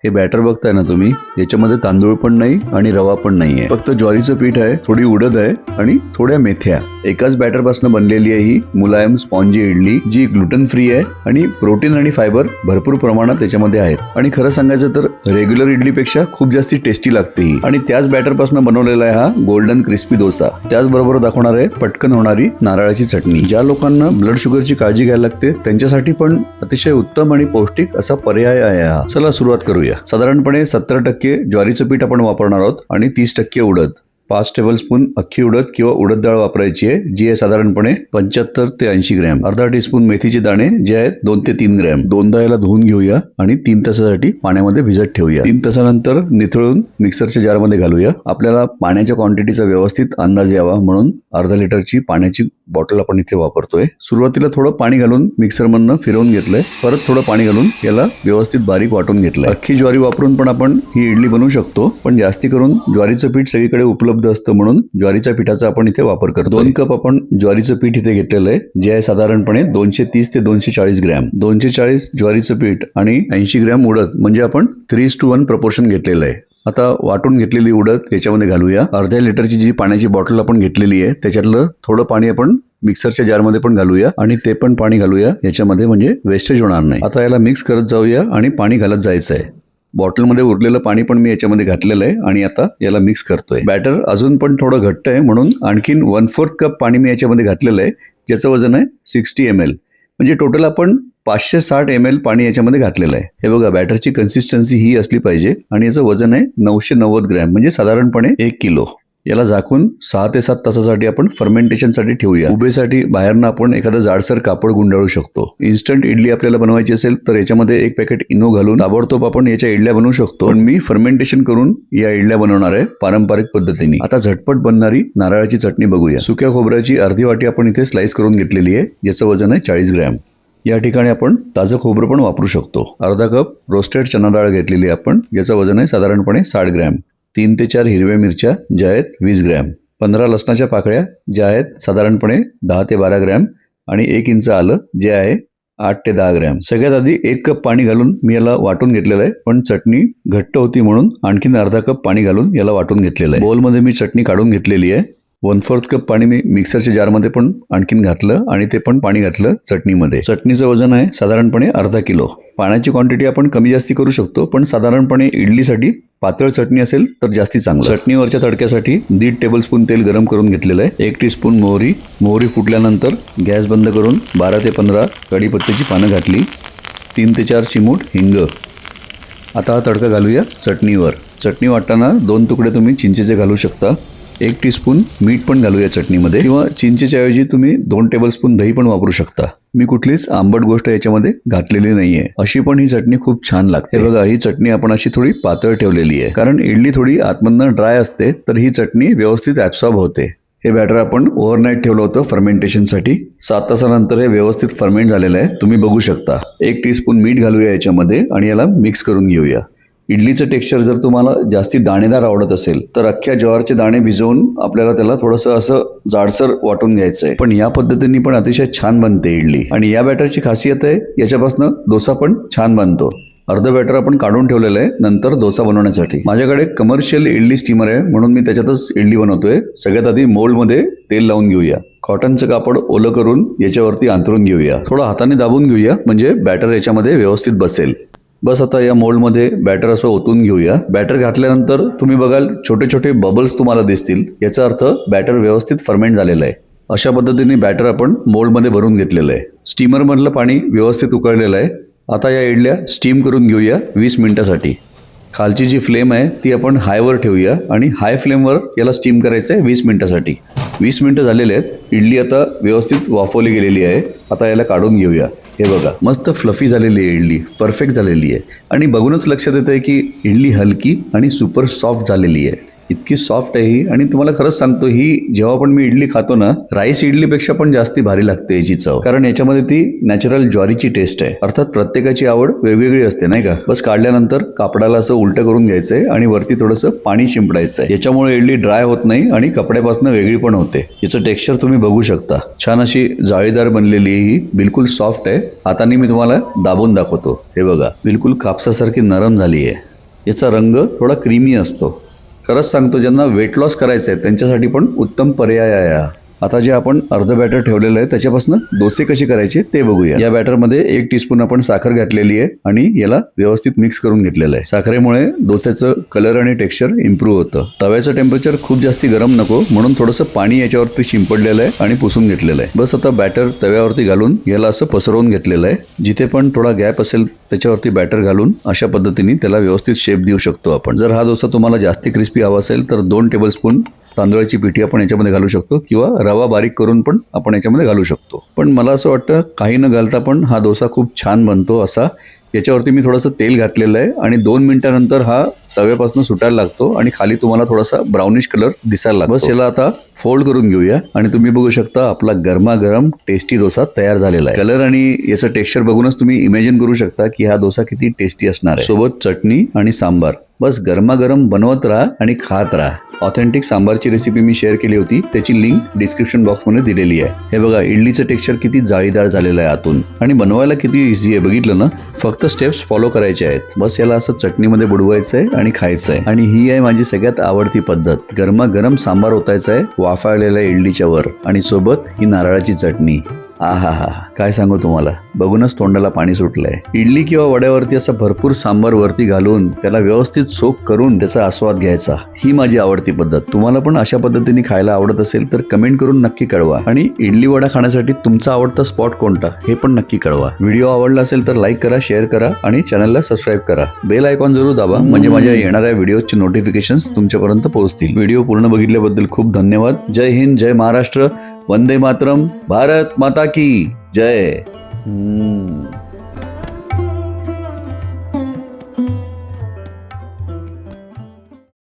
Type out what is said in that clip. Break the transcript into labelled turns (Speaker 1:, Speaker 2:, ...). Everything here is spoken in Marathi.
Speaker 1: हे बॅटर बघताय ना तुम्ही, याच्यामध्ये तांदूळ पण नाही आणि रवा पण नाहीये, फक्त ज्वारीचं पीठ आहे, थोडी उडद आहे आणि थोड्या मेथ्या. एकाच बॅटर पासून बनलेली आहे ही मुलायम स्पॉन्जी इडली, जी ग्लुटन फ्री आहे आणि प्रोटीन आणि फायबर भरपूर प्रमाणात त्याच्यामध्ये आहेत. आणि खरं सांगायचं तर रेग्युलर इडलीपेक्षा खूप जास्ती टेस्टी लागते ही. आणि त्याच बॅटर पासून बनवलेला आहे हा गोल्डन क्रिस्पी डोसा. त्याचबरोबर दाखवणार आहे पटकन होणारी नारळाची चटणी. ज्या लोकांना ब्लड शुगरची काळजी घ्यायला लागते त्यांच्यासाठी पण अतिशय उत्तम आणि पौष्टिक असा पर्याय आहे हा. चला सुरुवात करूया. साधारणपणे 70% ज्वारीचं पीठ आपण वापरणार आहोत आणि 30% उडद. 5 टेबलस्पून अख्खी उडद किंवा उडद डाळ वापरायची आहे, जी आहे साधारणपणे 75 ते 80 ग्रॅम. अर्धा टीस्पून मेथीचे दाणे जे आहेत 2 ते 3 ग्रॅम. दोनदा याला धुवून घेऊया आणि 3 तासासाठी पाण्यामध्ये भिजत ठेवूया. 3 तासानंतर निथळून मिक्सरच्या जारमध्ये घालूया. आपल्याला पाण्याच्या क्वांटिटीचा व्यवस्थित अंदाज यावा म्हणून अर्धा लिटरची पाण्याची बॉटल आपण इथे वापरतोय. सुरुवातीला थोडं पाणी घालून मिक्सर मधनं फिरवून घेतलंय, परत थोडं पाणी घालून याला व्यवस्थित बारीक वाटून घेतलंय. अख्खी ज्वारी वापरून पण आपण ही इडली बनवू शकतो, पण जास्ती करून ज्वारीचं पीठ सगळीकडे उपलब्ध असतं म्हणून ज्वारीच्या पिठाचा आपण इथे वापर करतो. 2 कप आपण ज्वारीचं पीठ इथे घेतलेलं आहे, जे आहे साधारणपणे 230 ते 240 ग्रॅम. 240 ज्वारीचं पीठ आणि 80 ग्रॅम उडद, म्हणजे आपण 3:1 प्रपोर्शन घेतलेलं आहे. आता वाटून घेतलेली उडद याच्यामध्ये घालूया. अर्ध्या लिटरची जी पाण्याची बॉटल आपण घेतलेली आहे त्याच्यातलं थोडं पाणी आपण मिक्सरच्या जारमध्ये पण घालूया आणि ते पण पाणी घालूया याच्यामध्ये, म्हणजे वेस्टेज होणार नाही. आता याला मिक्स करत जाऊया आणि पाणी घालत जायचं आहे. बॉटलमध्ये उरलेलं पाणी पण मी याच्यामध्ये घातलेलं आहे आणि आता याला मिक्स करतोय. बॅटर अजून पण थोडं घट्ट आहे म्हणून आणखीन 1/4 कप पाणी मी याच्यामध्ये घातलेलं आहे, ज्याचं वजन आहे 60 ml. म्हणजे टोटल आपण 560 ml पाणी याच्यामध्ये घातलेलं आहे. हे बघा, बॅटरची कन्सिस्टन्सी ही असली पाहिजे आणि याचं वजन आहे 990 ग्रॅम, म्हणजे साधारणपणे 1 किलो. याला झाकून 6 ते 7 तासासाठी आपण फर्मेंटेशनसाठी ठेवूया. उभेसाठी बाहेरनं आपण एखादं जाडसर कापड गुंडाळू शकतो. इन्स्टंट इडली आपल्याला बनवायची असेल तर याच्यामध्ये 1 पॅकेट इनो घालून ताबडतोब आपण याच्या इडल्या बनवू शकतो, पण मी फर्मेंटेशन करून या इडल्या बनवणार आहे पारंपरिक पद्धतीने. आता झटपट बनणारी नारळाची चटणी बघूया. सुक्या खोबऱ्याची अर्धी वाटी आपण इथे स्लाइस करून घेतलेली आहे, ज्याचं वजन आहे 40 ग्रॅम. या ठिकाणी आपण ताजं खोबरं पण वापरू शकतो. अर्धा कप रोस्टेड चना डाळ घेतलेली आहे आपण, ज्याचं वजन आहे साधारणपणे 60 ग्रॅम. 3 ते 4 हिरव्या मिरच्या ज्या आहेत 20 ग्रॅम. 15 लसणाच्या पाकळ्या ज्या आहेत साधारणपणे 10 ते 12 ग्रॅम आणि 1 इंच आलं जे आहे 8 ते 10 ग्रॅम. सगळ्यात आधी 1 कप पाणी घालून मी याला वाटून घेतलेलं आहे, पण चटणी घट्ट होती म्हणून आणखीन अर्धा कप पाणी घालून याला वाटून घेतलेलं आहे. बोलमध्ये मी चटणी काढून घेतलेली आहे. 1/4 कप पाणी मी मिक्सरच्या जारमध्ये पण आणखीन घातलं आणि ते पण पाणी घातलं चटणीमध्ये. चटणीचं वजन आहे साधारणपणे अर्धा किलो. पाण्याची क्वांटिटी आपण कमी जास्ती करू शकतो, पण साधारणपणे इडलीसाठी पातळ चटणी असेल तर जास्ती चांगलं. चटणीवरच्या तडक्यासाठी 1.5 टेबलस्पून तेल गरम करून घेतलेलं आहे. 1 टीस्पून मोहरी फुटल्यानंतर गॅस बंद करून 12 ते 15 कढीपत्त्याची पानं घातली. 3 ते 4 चिमूट हिंग. आता हा तडका घालूया चटणीवर. चटणी वाटताना 2 तुकडे तुम्ही चिंचेचे घालू शकता. 1 टीस्पून मीठ पण घालूया चटणीमध्ये, किंवा चिंचेच्या ऐवजी तुम्ही 2 टेबलस्पून दही पण वापरू शकता. मी कुठलीच आंबट गोष्ट याच्यामध्ये घातलेली नाहीये. अशी पण ही चटणी खूप छान लागते. बघा, ही चटणी आपण अशी थोडी पातळ ठेवलेली आहे, कारण इडली थोडी आतमधनं ड्राय असते, तर ही चटणी व्यवस्थित ऍब्सॉर्ब होते. हे बॅटर आपण ओव्हरनाईट ठेवलं होतं फर्मेंटेशनसाठी. 7 तासानंतर हे व्यवस्थित फर्मेंट झालेलं आहे, तुम्ही बघू शकता. 1 टीस्पून मीठ घालूया याच्यामध्ये आणि याला मिक्स करून घेऊया. इडलीचं टेक्स्चर जर तुम्हाला जास्ती दाणेदार आवडत असेल तर अख्ख्या ज्वारचे दाणे भिजवून आपल्याला त्याला थोडंसं असं जाडसर वाटून घ्यायचं आहे, पण या पद्धतीने पण अतिशय छान बनते इडली. आणि या बॅटरची खासियत आहे याच्यापासून डोसा पण छान बनतो. अर्ध बॅटर आपण काढून ठेवलेलं आहे नंतर डोसा बनवण्यासाठी. माझ्याकडे कमर्शियल इडली स्टीमर आहे म्हणून मी त्याच्यातच इडली बनवतोय. सगळ्यात आधी मोल्डमध्ये तेल लावून घेऊया. कॉटनचं कापड ओलं करून याच्यावरती अंथरून घेऊया. थोडं हाताने दाबून घेऊया म्हणजे बॅटर याच्यामध्ये व्यवस्थित बसेल. बस आता या मोल्डमध्ये बॅटर असं ओतून घेऊया. बॅटर घातल्यानंतर तुम्ही बघाल छोटे छोटे बबल्स तुम्हाला दिसतील, याचा अर्थ बॅटर व्यवस्थित फर्मेंट झालेलं आहे. अशा पद्धतीने बॅटर आपण मोल्डमध्ये भरून घेतलेलं आहे. स्टीमरमधलं पाणी व्यवस्थित उकळलेलं आहे. आता या इडल्या स्टीम करून घेऊया 20 मिनिटासाठी. खालची जी फ्लेम आहे ती आपण हायवर ठेवूया आणि हाय फ्लेमवर याला स्टीम करायचं आहे 20 मिनिटासाठी. 20 मिनिटं झालेले आहेत. इडली आता व्यवस्थित वाफवली गेलेली आहे. आता याला काढून घेऊया. हे बघा, मस्त फ्लफी झालेली आहे इडली, परफेक्ट झालेली आहे. आणि बघूनच लक्षात येत आहे की इडली हलकी आणि सुपर सॉफ्ट झालेली आहे. इतकी सॉफ्ट आहे ही. आणि तुम्हाला खरंच सांगतो, ही जेव्हा पण मी इडली खातो ना, राईस इडलीपेक्षा पण जास्ती भारी लागते याची चव, कारण याच्यामध्ये ती नॅचरल ज्वारीची टेस्ट आहे. अर्थात प्रत्येकाची आवड वेगवेगळी असते नाही का. बस काढल्यानंतर कापडाला असं उलटं करून घ्यायचंय आणि वरती थोडंसं पाणी शिंपडायचंय. याच्यामुळे इडली ड्राय होत नाही आणि कपड्यापासून वेगळी पण होते. याचं टेक्स्चर तुम्ही बघू शकता. छान अशी जाळीदार बनलेली ही, बिलकुल सॉफ्ट आहे. हाताने मी तुम्हाला दाबून दाखवतो. हे बघा, बिलकुल कापसासारखी नरम झाली आहे. याचा रंग थोडा क्रीमी असतो. खरंच सांगतो, ज्यांना वेट लॉस करायचं आहे त्यांच्यासाठी पण उत्तम पर्याय आहे हा. आता जे आपण अर्ध बॅटर ठेवलेलं आहे त्याच्यापासून डोसे कसे करायचे ते बघूया. या बॅटरमध्ये 1 टीस्पून आपण साखर घातलेली आहे आणि याला व्यवस्थित मिक्स करून घेतलेलं आहे. साखरेमुळे डोस्याचं कलर आणि टेक्स्चर इम्प्रूव्ह होतं. तव्याचं टेम्परेचर खूप जास्ती गरम नको म्हणून थोडंसं पाणी याच्यावरती शिंपडलेलं आहे आणि पुसून घेतलेलं आहे. बस आता बॅटर तव्यावरती घालून याला असं पसरवून घेतलेलं आहे. जिथे पण थोडा गॅप असेल त्याच्यावरती बॅटर घालून अशा पद्धतीने त्याला व्यवस्थित शेप देऊ शकतो आपण. जर हा डोसा तुम्हाला जास्ती क्रिस्पी हवा असेल तर 2 टेबलस्पून तांदळाची पिठी आपण याच्यामध्ये घालू शकतो किंवा रवा बारीक करून पण आपण याच्यामध्ये घालू शकतो. पण मला असं वाटतं काही न घालता पण हा डोसा खूप छान बनतो असा. याच्यावरती मी थोडंसं तेल घातलेलं आहे आणि 2 मिनिटानंतर हा तव्यापासून सुटायला लागतो आणि खाली तुम्हाला थोडासा ब्राउनिश कलर दिसायला लागतो. बस याला आता फोल्ड करून घेऊया आणि तुम्ही बघू शकता आपला गरमागरम टेस्टी डोसा तयार झालेला आहे. कलर आणि याचं टेक्स्चर बघूनच तुम्ही इमॅजिन करू शकता की हा डोसा किती टेस्टी असणार आहे. सोबत चटणी आणि सांबार. बस गरमागरम बनवत राहा आणि खात राहा. ऑथेंटिक सांबारची रेसिपी मी शेअर केली होती, त्याची लिंक डिस्क्रिप्शन बॉक्समध्ये दिलेली आहे. हे बघा इडलीचं टेक्स्चर किती जाळीदार झालेलं आहे आतून आणि बनवायला किती इझी आहे बघितलं ना. फक्त स्टेप्स फॉलो करायचे आहेत. बस याला असं चटणीमध्ये बुडवायचं आहे आणि खायचं आहे. आणि ही आहे माझी सगळ्यात आवडती पद्धत. गरमागरम सांबार ओतायचं आहे वाफाळलेल्या इडलीच्या वर आणि सोबत ही नारळाची चटणी. आहा हा, काय सांगू तुम्हाला, बघूनच तोंडाला पाणी सुटलंय. इडली किंवा वड्यावरती असं भरपूर सांबार वरती घालून त्याला व्यवस्थित सोक करून त्याचा आस्वाद घ्यायचा. ही माझी आवडती पद्धत. तुम्हाला पण अशा पद्धतीने खायला आवडत असेल तर कमेंट करून नक्की कळवा. आणि इडली वडा खाण्यासाठी तुमचा आवडता स्पॉट कोणता हे पण नक्की कळवा. व्हिडिओ आवडला असेल तर लाईक करा, शेअर करा आणि चॅनलला सबस्क्राईब करा. बेल आयकॉन जरूर दाबा म्हणजे माझ्या येणाऱ्या व्हिडिओचे नोटिफिकेशन्स तुमच्यापर्यंत पोहोचतील. व्हिडिओ पूर्ण बघितल्याबद्दल खूप धन्यवाद. जय हिंद, जय महाराष्ट्र, वंदे मातरम, भारत माता की जय.